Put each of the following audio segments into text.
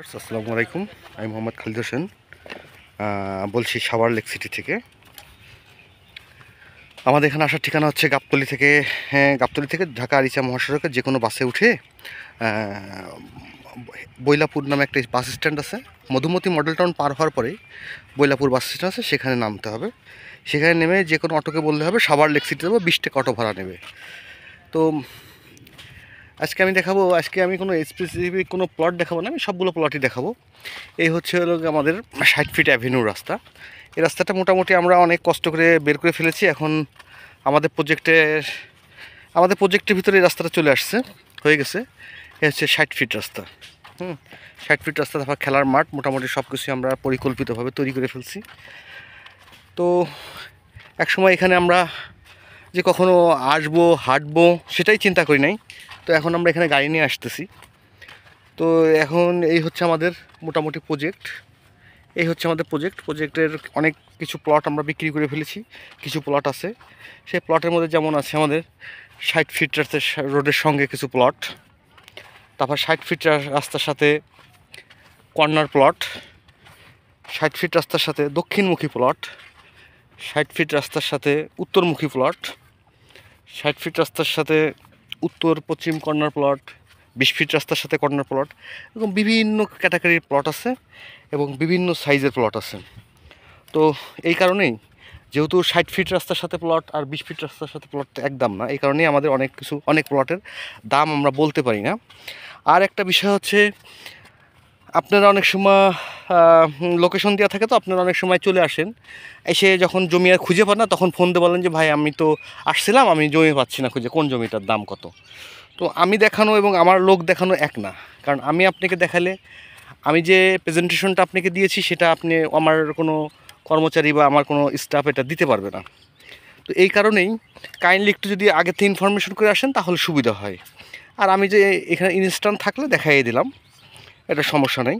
আসসালামু আলাইকুম। আমি মোহাম্মদ খালিদ হোসেন, বলছি সাভার লেক সিটি থেকে। আমাদের এখানে আসার ঠিকানা হচ্ছে গাবতলী থেকে। হ্যাঁ, গাবতলী থেকে ঢাকা আরিচা মহাসড়কে যে কোনো বাসে উঠে বৈলাপুর নামে একটা বাস স্ট্যান্ড আছে। মধুমতি মডেল টাউন পার হওয়ার পরেই বৈলাপুর বাস স্ট্যান্ড আছে, সেখানে নামতে হবে। সেখানে নেমে যে কোনো অটোকে বললে হবে সাভার লেক সিটি যাবো, 20 টাকা অটো ভাড়া নেবে। তো আজকে আমি কোনো স্পেসিফিক কোনো প্লট দেখাবো না, আমি সবগুলো প্লটই দেখাবো। এই হলো আমাদের 60 ফিট অ্যাভিনিউ রাস্তা। এই রাস্তাটা মোটামুটি আমরা অনেক কষ্ট করে বের করে ফেলেছি। এখন আমাদের প্রজেক্টের ভিতরে এই রাস্তাটা চলে আসছে, হয়ে গেছে। এ হচ্ছে 60 ফিট রাস্তা। 60 ফিট রাস্তা, তারপর খেলার মাঠ, মোটামুটি সব কিছু আমরা পরিকল্পিতভাবে তৈরি করে ফেলছি। তো একসময় এখানে আমরা যে কখনো আসবো হাঁটবো সেটাই চিন্তা করি নাই। তো এখন আমরা এখানে গাড়ি নিয়ে আসতেছি। তো এখন এই হচ্ছে আমাদের মোটামুটি প্রজেক্ট। প্রজেক্টের অনেক কিছু প্লট আমরা বিক্রি করে ফেলেছি, কিছু প্লট আছে। সেই প্লটের মধ্যে যেমন আছে আমাদের 60 ফিট রোডের সঙ্গে কিছু প্লট, তারপর 60 ফিট রাস্তার সাথে কর্নার প্লট, 60 ফিট রাস্তার সাথে দক্ষিণমুখী প্লট, 60 ফিট রাস্তার সাথে উত্তরমুখী প্লট, 60 ফিট রাস্তার সাথে উত্তর পশ্চিম কর্নার প্লট, 20 ফিট রাস্তার সাথে কর্নার প্লট, এবং বিভিন্ন ক্যাটাগরির প্লট আছে এবং বিভিন্ন সাইজের প্লট আছে। তো এই কারণেই, যেহেতু 60 ফিট রাস্তার সাথে প্লট আর 20 ফিট রাস্তার সাথে প্লট এক দাম না, এই কারণেই আমাদের অনেক প্লটের দাম আমরা বলতে পারি না। আর একটা বিষয় হচ্ছে, আপনারা অনেক সময় লোকেশন দেওয়া থাকে, তো আপনারা অনেক সময় চলে আসেন, এসে যখন জমি আর খুঁজে পান না, তখন ফোন দিয়ে বলেন যে ভাই আমি তো আসছিলাম, আমি জমি পাচ্ছি না খুঁজে, কোন জমিটার দাম কত। তো আমি দেখানো এবং আমার লোক দেখানো এক না। কারণ আমি আপনাকে দেখালে, আমি যে প্রেজেন্টেশনটা আপনাকে দিয়েছি সেটা আমার কোনো কর্মচারী বা আমার কোনো স্টাফ এটা দিতে পারবে না। তো এই কারণেই কাইন্ডলি একটু যদি আগে থেকে ইনফরমেশন করে আসেন তাহলে সুবিধা হয়। আর আমি যে এখানে ইনস্ট্যান্ট থাকলে দেখাইয়ে দিলাম, এটা সমস্যা নেই।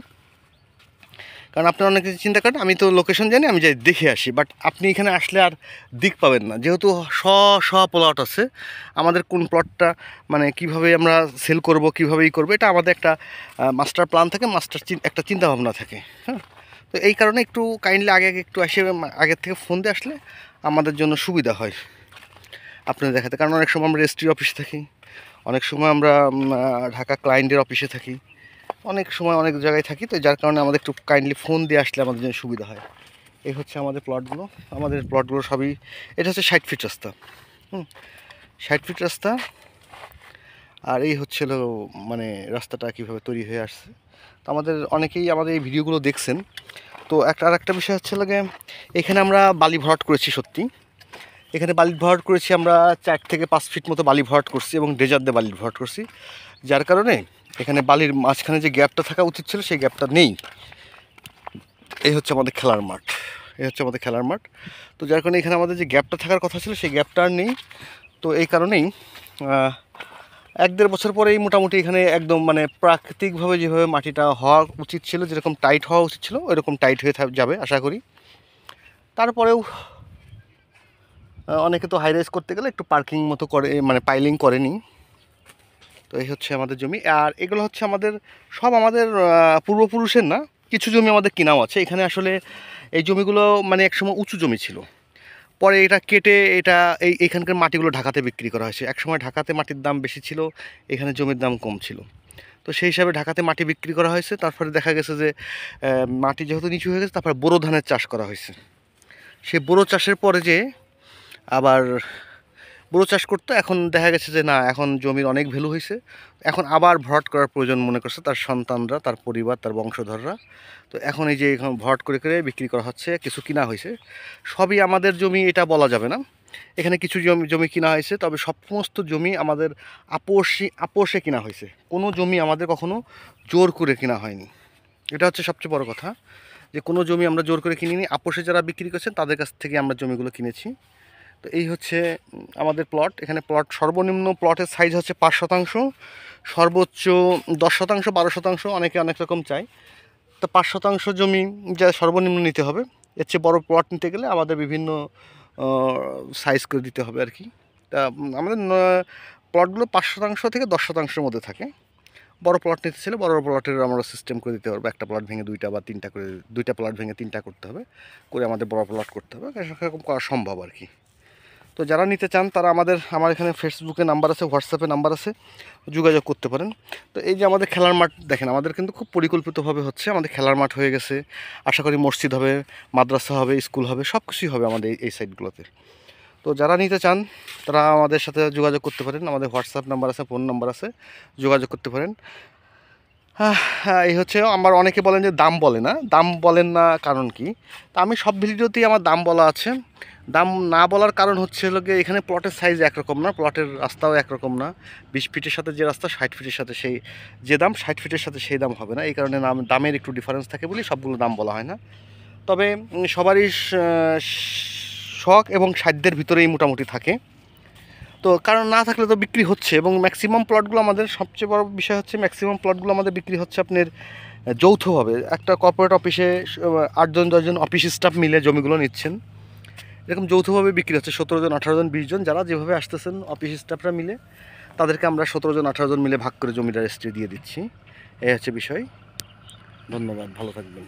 কারণ আপনারা অনেক কিছু চিন্তা করেন আমি তো লোকেশন জানি, আমি যাই দেখে আসি, বাট আপনি এখানে আসলে আর দিক পাবেন না। যেহেতু প্লট আছে, আমাদের কোন প্লটটা মানে কিভাবে আমরা সেল করব, কীভাবে করবো, এটা আমাদের একটা মাস্টার প্ল্যান থাকে, একটা চিন্তাভাবনা থাকে। হ্যাঁ, তো এই কারণে একটু কাইন্ডলি আগে একটু আগের থেকে ফোন দিয়ে আসলে আমাদের জন্য সুবিধা হয় আপনাদের দেখাতে। কারণ অনেক সময় আমরা রেজিস্ট্রি অফিসে থাকি, অনেক সময় আমরা ঢাকা ক্লায়েন্টের অফিসে থাকি, অনেক সময় অনেক জায়গায় থাকি। তো যার কারণে আমাদের একটু কাইন্ডলি ফোন দিয়ে আসলে আমাদের জন্য সুবিধা হয়। এই হচ্ছে আমাদের প্লটগুলো সবই, এটা হচ্ছে 60 ফিট রাস্তা। 60 ফিট রাস্তা। আর এই মানে রাস্তাটা কীভাবে তৈরি হয়ে আসছে। তো অনেকেই আমাদের এই ভিডিওগুলো দেখছেন। তো আরেকটা বিষয় হচ্ছে এখানে আমরা বালি ভরাট করেছি। সত্যি এখানে বালি ভরাট করেছি আমরা 4 থেকে 5 ফিট মতো বালি ভরাট করছি এবং ড্রেজার দিয়ে বালি ভরাট করছি, যার কারণে এখানে বালির মাঝখানে যে গ্যাপটা থাকা উচিত ছিল সেই গ্যাপটা নেই। এই হচ্ছে আমাদের খেলার মাঠ। তো যার কারণে এখানে আমাদের যে গ্যাপটা থাকার কথা ছিল সেই গ্যাপটা আর নেই। তো এই কারণেই 1-1.5 বছর পরেই মোটামুটি এখানে একদম মানে প্রাকৃতিকভাবে যেভাবে মাটিটা হওয়া উচিত ছিল, যেরকম টাইট হওয়া উচিত ছিল, ওইরকম টাইট হয়ে যাবে আশা করি। তারপরেও অনেকে তো হাই রাইজ করতে গেলে একটু পার্কিং মতো করে, মানে পাইলিং করেনি। তো এই হচ্ছে আমাদের জমি। আর এগুলো হচ্ছে আমাদের পূর্বপুরুষের না, কিছু জমি আমাদের কেনাও আছে এখানে। আসলে এই জমিগুলো মানে একসময় উঁচু জমি ছিল, পরে এটা কেটে এইখানকার মাটিগুলো ঢাকাতে বিক্রি করা হয়েছে। একসময় ঢাকাতে মাটির দাম বেশি ছিল, এখানে জমির দাম কম ছিল। তো সেই হিসাবে ঢাকাতে মাটি বিক্রি করা হয়েছে। তারপরে দেখা গেছে যে মাটি যেহেতু নিচু হয়ে গেছে, তারপরে বোরো ধানের চাষ করা হয়েছে। সেই বোরো চাষের পরে যে আবার বোরো চাষ করতে, এখন দেখা গেছে যে না, এখন জমির অনেক ভ্যালু হয়েছে, এখন আবার ভরাট করার প্রয়োজন মনে করছে তার সন্তানরা, তার পরিবার, তার বংশধররা। তো এখন এই যে এখন ভরাট করে বিক্রি করা হচ্ছে, কিছু কিনা হয়েছে। সবই আমাদের জমি এটা বলা যাবে না, এখানে কিছু জমি কিনা হয়েছে, তবে সমস্ত জমি আমাদের আপোষে কিনা হয়েছে। কোনো জমি আমাদের কখনো জোর করে কিনা হয়নি। এটা হচ্ছে সবচেয়ে বড় কথা, যে কোনো জমি আমরা জোর করে কিনিনি। আপোষে যারা বিক্রি করছেন তাদের কাছ থেকে আমরা জমিগুলো কিনেছি। তো এই হচ্ছে আমাদের প্লট। এখানে সর্বনিম্ন প্লটের সাইজ হচ্ছে 5 শতাংশ, সর্বোচ্চ 10 শতাংশ, 12 শতাংশ, অনেকে অনেক রকম চায়। তো 5 শতাংশ জমি যা সর্বনিম্ন নিতে হবে। এর চেয়ে বড়ো প্লট নিতে গেলে আমাদের বিভিন্ন সাইজ করে দিতে হবে আর কি। তা আমাদের প্লটগুলো 5 শতাংশ থেকে 10 শতাংশের মধ্যে থাকে। বড় প্লট নিতে চাইলে বড় প্লটের আমরা সিস্টেম করে দিতে পারবো, একটা প্লট ভেঙে দুইটা বা তিনটা করে, দুইটা প্লট ভেঙে তিনটা করতে হবে, করে আমাদের বড় প্লট করতে হবে, এরকম করা সম্ভব আর কি। তো যারা নিতে চান তারা আমার এখানে ফেসবুকে নাম্বার আছে, হোয়াটসঅ্যাপে নাম্বার আছে, যোগাযোগ করতে পারেন। তো এই যে আমাদের খেলার মাঠ দেখেন, আমাদের কিন্তু খুব পরিকল্পিতভাবে হচ্ছে, আমাদের খেলার মাঠ হয়ে গেছে, আশা করি মসজিদ হবে, মাদ্রাসা হবে, স্কুল হবে, সব কিছুই হবে আমাদের এই সাইডগুলোতে। তো যারা নিতে চান তারা আমাদের সাথে যোগাযোগ করতে পারেন, আমাদের হোয়াটসঅ্যাপ নাম্বার আছে, ফোন নাম্বার আছে, যোগাযোগ করতে পারেন। হ্যাঁ, এই হচ্ছে আমার অনেকে বলেন যে দাম বলে না, দাম বলেন না কারণ কি? তা আমি সব ভিডিওতেই আমার দাম বলা আছে। দাম না বলার কারণ হচ্ছে হলো গিয়ে এখানে প্লটের সাইজ একরকম না, প্লটের রাস্তাও একরকম না। 20 ফিটের সাথে যে রাস্তা, 60 ফিটের সাথে সেই যে দাম, 60 ফিটের সাথে সেই দাম হবে না। এই কারণে দামের একটু ডিফারেন্স থাকে বলি সবগুলো দাম বলা হয় না। তবে সবারই শখ এবং সাধ্যের ভিতরেই মোটামুটি থাকে। তো কারণ না থাকলে তো বিক্রি হচ্ছে, এবং ম্যাক্সিমাম প্লটগুলো আমাদের সবচেয়ে বড় বিষয় হচ্ছে ম্যাক্সিমাম প্লটগুলো আমাদের বিক্রি হচ্ছে আপনার যৌথভাবে। একটা কর্পোরেট অফিসে 8জন 10জন অফিস স্টাফ মিলে জমিগুলো নিচ্ছেন, এরকম যৌথভাবে বিক্রি হচ্ছে। 17 জন 18 জন 20 জন যারা যেভাবে আসতেছেন অফিস স্টাফরা মিলে, তাদেরকে আমরা 17 জন 18 জন মিলে ভাগ করে জমিটা রেজিস্ট্রি দিয়ে দিচ্ছি। এই হচ্ছে বিষয়। ধন্যবাদ, ভালো থাকবেন।